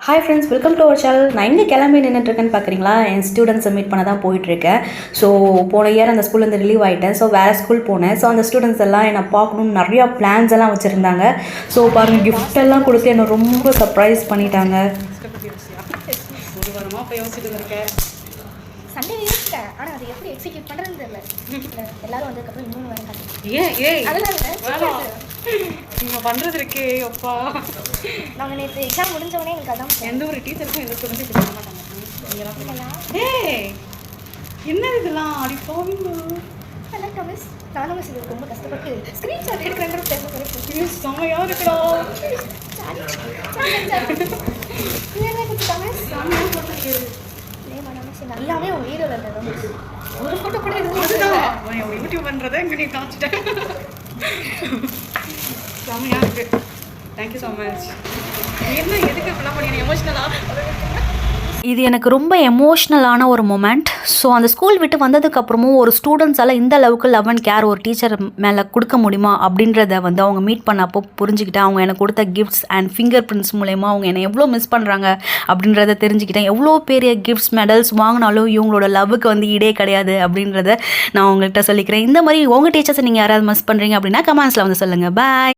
Hi friends, welcome to our channel. நான் எங்கே கிளம்பி நின்றுட்டுருக்கேன்னு பார்க்குறீங்களா? என் ஸ்டூடெண்ட்ஸை மீட் பண்ண தான் போயிட்டுருக்கேன். ஸோ போன இயர் அந்த ஸ்கூல்லேருந்து ரிலீவ் ஆகிட்டேன். ஸோ வேறு ஸ்கூல் போனேன். ஸோ அந்த ஸ்டூடெண்ட்ஸ் எல்லாம் என்னை பார்க்கணுன்னு நிறையா பிளான்ஸ் எல்லாம் வச்சுருந்தாங்க. ஸோ பாருங்கள், கிஃப்ட் எல்லாம் கொடுத்து என்னை ரொம்ப சர்ப்ரைஸ் பண்ணிட்டாங்க. ஒரு வாரமாக போய் யோசிச்சுட்டு இருக்கேன். சண்டே யோசிச்சிட்டேன், ஆனால் அது எப்படி எக்ஸிக்யூட் பண்ணுறதுன்னு தெரியல. எல்லாரும் வந்ததுக்கப்புறம் இன்னொன்று வர காட்டுறேன். ஏய் அதெல்லாம் இல்லை, நீங்கள் பண்ணுறது இருக்கே அப்பா. நாங்கள் நேற்று எக்ஸாம் முடிஞ்சவொடனே எங்களுக்கு அதான் எந்த ஒரு டீச்சருக்கும் எந்த ஸ்டூடெண்ட்டும் இப்படி பண்ண மாட்டாங்க. ஏய், என்ன இதெல்லாம் அப்படி போவீங்க? நல்லா மிஸ், நானும் மிஸ் இது ரொம்ப கஷ்டப்பட்டு ஸ்க்ரீன்ஷாட் எடுக்கிறேங்கிற பேச போகிறேன். செம்மையாக இருக்கடா. இது என்ன கொடுத்துட்டாங்க? எல்லாமே உங்கள் வீடியோவில் இருந்தது. ஒரு ஃபோட்டோ கூட அதுதான் யூடியூப் பண்ணுறதை இங்கே நீ காமிச்சிட்டேன். செம்மையாக இருக்கு. Thank you so much. என்ன எதுக்கு இப்படிலாம் பண்ணி எமோஷ்னலாக? இது எனக்கு ரொம்ப எமோஷ்னலான ஒரு மொமெண்ட். ஸோ அந்த ஸ்கூல் விட்டு வந்ததுக்கப்புறமும் ஒரு ஸ்டூடெண்ட்ஸால் இந்த அளவுக்கு லவ் அண்ட் கேர் ஒரு டீச்சர் மேலே கொடுக்க முடியுமா அப்படின்றத அவங்க மீட் பண்ணப்போ புரிஞ்சுக்கிட்டேன். அவங்க எனக்கு கொடுத்த கிஃப்ட்ஸ் அண்ட் ஃபிங்கர் பிரிண்ட்ஸ் மூலயமா அவங்க என்னை எவ்வளோ மிஸ் பண்ணுறாங்க அப்படின்றத தெரிஞ்சுக்கிட்டேன். எவ்வளோ பெரிய கிஃப்ட்ஸ் மெடல்ஸ் வாங்கினாலும் இவங்களோட லவ்வுக்கு ஈடே கிடையாது அப்படின்றத நான் உங்கள்கிட்ட சொல்லிக்கிறேன். இந்த மாதிரி உங்கள் டீச்சர்ஸை நீங்கள் யாராவது மிஸ் பண்ணுறீங்க அப்படின்னா கமெண்ட்ஸில் சொல்லுங்கள். பாய்.